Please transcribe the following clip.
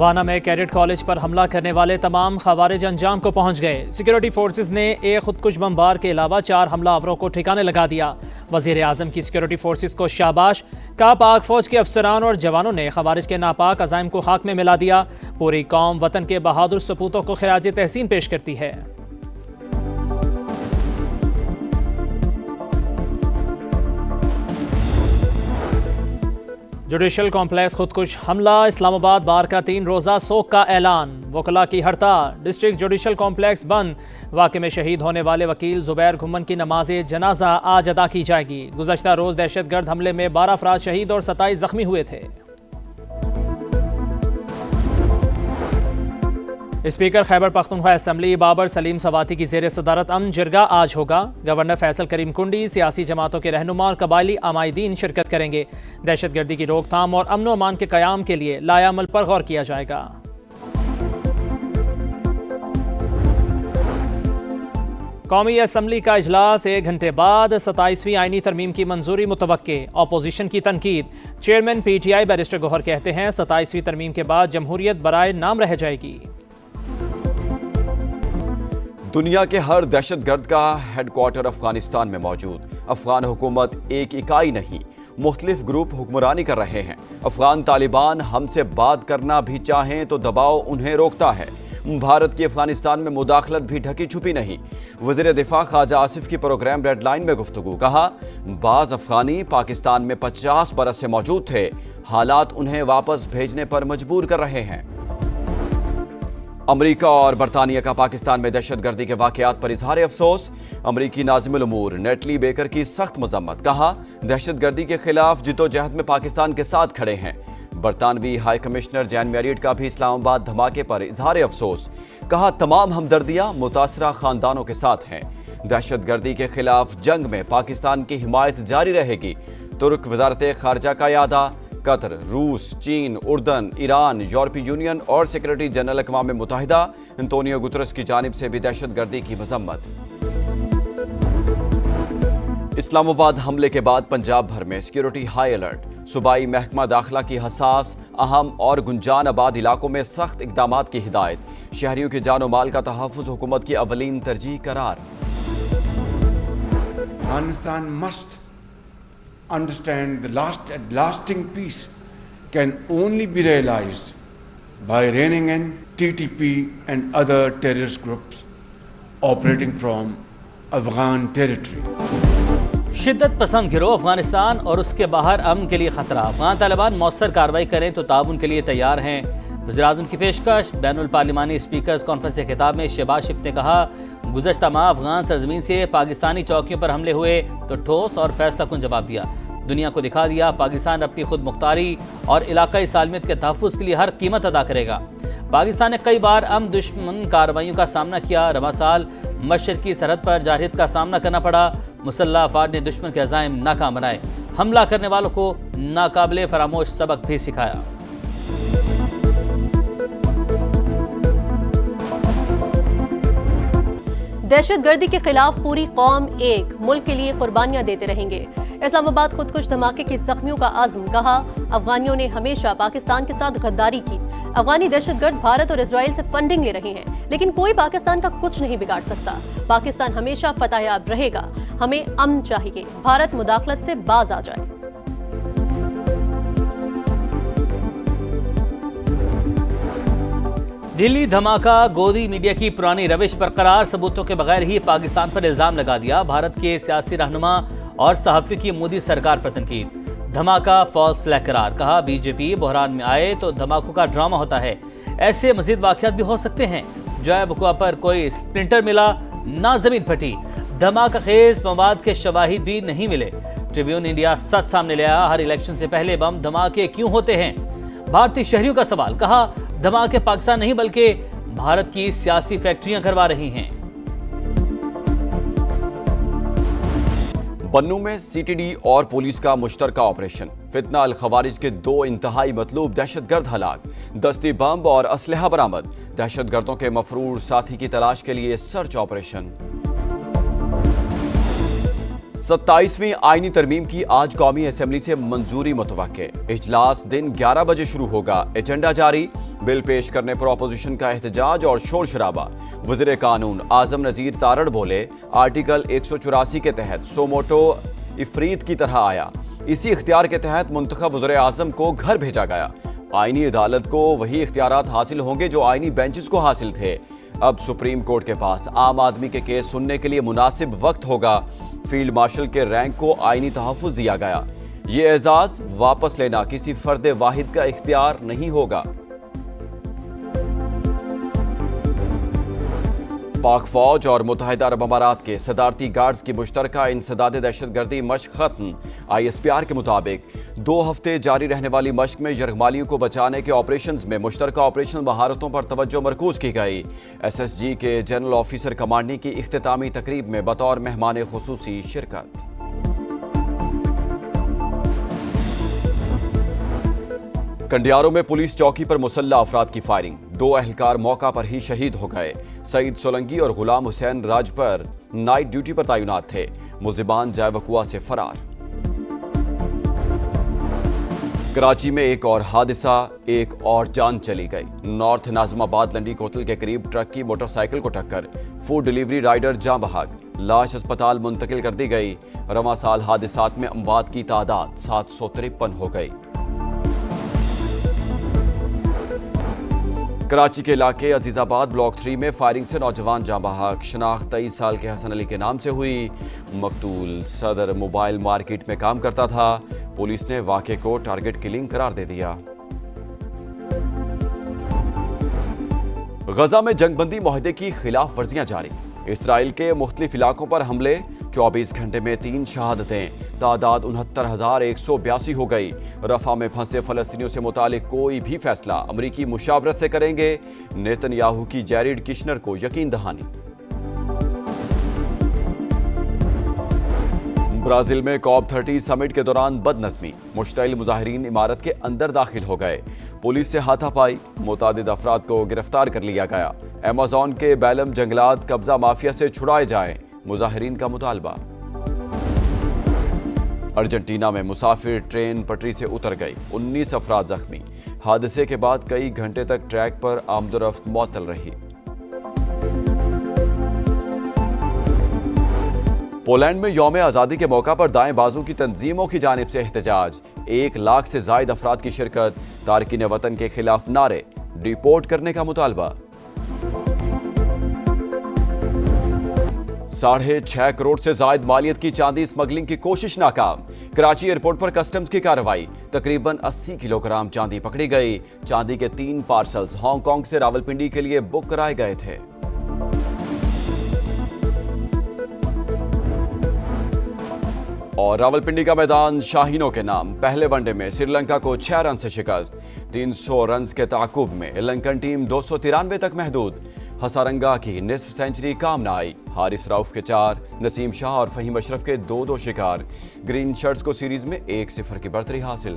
وانا میں cadet college پر حملہ کرنے والے تمام خوارج انجام کو پہنچ گئے۔ سیکورٹی فورسز نے ایک خودکش بمبار کے علاوہ 4 حملہ آوروں کو ٹھکانے لگا دیا۔ وزیر اعظم کی سیکورٹی فورسز کو شاباش کہا۔ پاک فوج کے افسران اور جوانوں نے خوارج کے ناپاک عزائم کو خاک میں ملا دیا۔ پوری قوم وطن کے بہادر سپوتوں کو خراج تحسین پیش کرتی ہے۔ جوڈیشل کمپلیکس خودکش حملہ، اسلام آباد بار کا 3 روزہ سوگ کا اعلان، وکلاء کی ہڑتال، ڈسٹرکٹ جوڈیشل کمپلیکس بند۔ واقعے میں شہید ہونے والے وکیل زبیر گھمن کی نماز جنازہ آج ادا کی جائے گی۔ گزشتہ روز دہشت گرد حملے میں 12 افراد شہید اور 27 زخمی ہوئے تھے۔ اسپیکر خیبر پختونخوا اسمبلی بابر سلیم سواتی کی زیر صدارت امن جرگہ آج ہوگا۔ گورنر فیصل کریم کنڈی، سیاسی جماعتوں کے رہنما اور قبائلی عمائدین شرکت کریں گے۔ دہشت گردی کی روک تھام اور امن و امان کے قیام کے لیے لائحہ عمل پر غور کیا جائے گا۔ قومی اسمبلی کا اجلاس 1 گھنٹے بعد 27ویں آئینی ترمیم کی منظوری متوقع، اپوزیشن کی تنقید۔ Chairman P T I barrister Gohar کہتے ہیں 27ویں ترمیم کے بعد جمہوریت برائے نام رہ جائے گی۔ دنیا کے ہر دہشت گرد کا ہیڈ کوارٹر افغانستان میں موجود۔ افغان حکومت ایک اکائی نہیں، مختلف گروپ حکمرانی کر رہے ہیں۔ افغان طالبان ہم سے بات کرنا بھی چاہیں تو دباؤ انہیں روکتا ہے۔ بھارت کی افغانستان میں مداخلت بھی ڈھکی چھپی نہیں۔ وزیر دفاع خواجہ آصف کی پروگرام ریڈ لائن میں گفتگو، کہا بعض افغانی پاکستان میں 50 برس سے موجود تھے، حالات انہیں واپس بھیجنے پر مجبور کر رہے ہیں۔ امریکہ اور برطانیہ کا پاکستان میں دہشت گردی کے واقعات پر اظہار افسوس۔ امریکی ناظم الامور نیٹلی بیکر کی سخت مذمت، کہا دہشت گردی کے خلاف جدوجہد میں پاکستان کے ساتھ کھڑے ہیں۔ برطانوی ہائی کمشنر جین میریٹ کا بھی اسلام آباد دھماکے پر اظہار افسوس، کہا تمام ہمدردیاں متاثرہ خاندانوں کے ساتھ ہیں۔ دہشت گردی کے خلاف جنگ میں پاکستان کی حمایت جاری رہے گی۔ ترک وزارت خارجہ کا اعادہ۔ قطر، روس، چین، اردن، ایران، یورپی یونین اور سیکرٹری جنرل اقوام متحدہ انتونیو گترس کی جانب سے بھی دہشت گردی کی مذمت۔ اسلام آباد حملے کے بعد پنجاب بھر میں سیکورٹی ہائی الرٹ۔ صوبائی محکمہ داخلہ کی حساس، اہم اور گنجان آباد علاقوں میں سخت اقدامات کی ہدایت۔ شہریوں کی جان و مال کا تحفظ حکومت کی اولین ترجیح قرار۔ Afghanistan must understand the lasting peace can only be realized by reining in TTP and other terrorist groups operating from Afghan territory. شدت پسند گروہ افغانستان اور اس کے باہر امن کے لیے خطرہ۔ افغان طالبان مؤثر کارروائی کریں تو تعاون کے لیے تیار ہیں۔ وزیراعظم کی پیشکش۔ بین الپارلیمانی اسپیکرز کانفرنس کے خطاب میں شہباز شریف نے کہا گزشتہ ماہ افغان سرزمین سے پاکستانی چوکیوں پر حملے ہوئے تو ٹھوس اور فیصلہ کن جواب دیا۔ دنیا کو دکھا دیا پاکستان اپنی خود مختاری اور علاقائی سالمیت کے تحفظ کے لیے ہر قیمت ادا کرے گا۔ پاکستان نے کئی بار امن دشمن کارروائیوں کا سامنا کیا۔ رواں سال مشرقی سرحد پر جارحیت کا سامنا کرنا پڑا۔ مسلح افواج نے دشمن کے عزائم ناکام بنائے، حملہ کرنے والوں کو ناقابل فراموش سبق بھی سکھایا۔ دہشت گردی کے خلاف پوری قوم ایک ملک کے لیے قربانیاں دیتے رہیں گے۔ اسلام آباد خودکش دھماکے کے زخمیوں کا عزم، کہا افغانیوں نے ہمیشہ پاکستان کے ساتھ غداری کی۔ افغانی دہشت گرد بھارت اور اسرائیل سے فنڈنگ لے رہے ہیں، لیکن کوئی پاکستان کا کچھ نہیں بگاڑ سکتا۔ پاکستان ہمیشہ فتح یاب رہے گا۔ ہمیں امن چاہیے، بھارت مداخلت سے باز آ جائے۔ دلی دھماکہ، گودی میڈیا کی پرانی روش برقرار، ثبوتوں کے بغیر ہی پاکستان پر الزام لگا دیا۔ بھارت کے سیاسی رہنما اور صحافی کی مودی سرکار پر تنقید۔ دھماکہ فالس فلیگ قرار، کہا بی جے پی بحران میں آئے تو دھماکوں کا ڈرامہ ہوتا ہے، ایسے مزید واقعات بھی ہو سکتے ہیں۔ جائے وقوع پر کوئی سپلنٹر ملا نہ زمین پھٹی، دھماکہ خیز مواد کے شواہد بھی نہیں ملے۔ ٹریبیون انڈیا سچ سامنے لے آیا، ہر الیکشن سے پہلے بم دھماکے کیوں ہوتے ہیں؟ بھارتی شہریوں کا سوال، کہا دھماکے پاکستان نہیں بلکہ بھارت کی سیاسی فیکٹریاں کروا رہی ہیں۔ بنوں میں سی ٹی ڈی اور پولیس کا مشترکہ آپریشن۔ فتنہ الخوارج کے 2 انتہائی مطلوب دہشت گرد ہلاک، دستی بم اور اسلحہ برآمد۔ دہشت گردوں کے مفرور ساتھی کی تلاش کے لیے سرچ آپریشن۔ 27ویں آئینی ترمیم کی آج قومی اسمبلی سے منظوری متوقع۔ اجلاس دن 11 بجے شروع ہوگا۔ ایجنڈا جاری۔ بل پیش کرنے پر اپوزیشن کا احتجاج اور شور شرابہ۔ وزیر قانون اعظم نذیر تارڑ بولے آرٹیکل 184 کے تحت سوموٹو افریت کی طرح آیا، اسی اختیار کے تحت منتخب وزیر اعظم کو گھر بھیجا گیا۔ آئینی عدالت کو وہی اختیارات حاصل ہوں گے جو آئینی بینچز کو حاصل تھے۔ اب سپریم کورٹ کے پاس عام آدمی کے کیس سننے کے لیے مناسب وقت ہوگا۔ فیلڈ مارشل کے رینک کو آئینی تحفظ دیا گیا۔ یہ اعزاز واپس لینا کسی فرد واحد کا اختیار نہیں ہوگا۔ پاک فوج اور متحدہ عرب امارات کے صدارتی گارڈز کی مشترکہ انسداد دہشت گردی مشق ختم۔ ISPR کے مطابق 2 ہفتے جاری رہنے والی مشق میں یرغمالیوں کو بچانے کے آپریشنز میں مشترکہ آپریشنل مہارتوں پر توجہ مرکوز کی گئی۔ SSG کے جنرل آفیسر کمانڈنگ کی اختتامی تقریب میں بطور مہمان خصوصی شرکت۔ کنڈیاروں میں پولیس چوکی پر مسلح افراد کی فائرنگ، 2 اہلکار موقع پر ہی شہید ہو گئے۔ سعید سولنگی اور غلام حسین راجپر نائٹ ڈیوٹی پر تعینات تھے، ملزمان جائے وقوع سے فرار۔ کراچی میں ایک اور حادثہ، ایک اور جان چلی گئی۔ نارتھ ناظم آباد لنڈی کوتل کے قریب ٹرک کی موٹر سائیکل کو ٹکر، فوڈ ڈیلیوری رائڈر جاں بحق، لاش اسپتال منتقل کر دی گئی۔ رواں سال حادثات میں اموات کی تعداد 753 ہو گئی۔ کراچی کے علاقے عزیز آباد بلاک 3 میں فائرنگ سے نوجوان جاں بحق، شناخت 23 سال کے حسن علی کے نام سے ہوئی۔ مقتول صدر موبائل مارکیٹ میں کام کرتا تھا۔ پولیس نے واقعے کو ٹارگٹ کلنگ قرار دے دیا۔ غزہ میں جنگ بندی معاہدے کی خلاف ورزیاں جاری، اسرائیل کے مختلف علاقوں پر حملے، 24 گھنٹے میں 3 شہادتیں، تعداد 69,182 ہو گئی۔ رفح میں پھنسے فلسطینیوں سے متعلق کوئی بھی فیصلہ امریکی مشاورت سے کریں گے، نیتن یاہو کی جیریڈ کشنر کو یقین دہانی۔ برازیل میں COP30 سمٹ کے دوران بد نظمی، مشتعل مظاہرین عمارت کے اندر داخل ہو گئے، پولیس سے ہاتھا پائی، متعدد افراد کو گرفتار کر لیا گیا۔ ایمیزون کے بیلم جنگلات قبضہ مافیا سے چھڑائے جائیں، مظاہرین کا مطالبہ۔ ارجنٹینا میں مسافر ٹرین پٹری سے اتر گئی، 19 افراد زخمی۔ حادثے کے بعد کئی گھنٹے تک ٹریک پر آمد و رفت معطل رہی۔ پولینڈ میں یوم آزادی کے موقع پر دائیں بازو کی تنظیموں کی جانب سے احتجاج، 1 لاکھ سے زائد افراد کی شرکت، تارکین وطن کے خلاف نعرے، ڈیپورٹ کرنے کا مطالبہ۔ 6.5 کروڑ سے زائد مالیت کی چاندی اسمگلنگ کی کوشش ناکام، کراچی ایئرپورٹ پر کسٹمز کی کارروائی، تقریباً 80 کلو گرام چاندی پکڑی گئی۔ چاندی کے 3 پارسلز ہانگ کانگ سے راولپنڈی کے لیے بک کرائے گئے تھے۔ اور راولپنڈی کا میدان شاہینوں کے نام، پہلے ون ڈے میں سری لنکا کو 6 رن سے شکست، 300 رنز کے تعاقب میں لنکن ٹیم 293 تک محدود۔ ہسارنگا کی نصف سینچری کام نہ آئی، حارث رؤف کے 4، نسیم شاہ اور فہیم اشرف کے 2 شکار۔ گرین شرٹس کو سیریز میں 1-0 کی برتری حاصل۔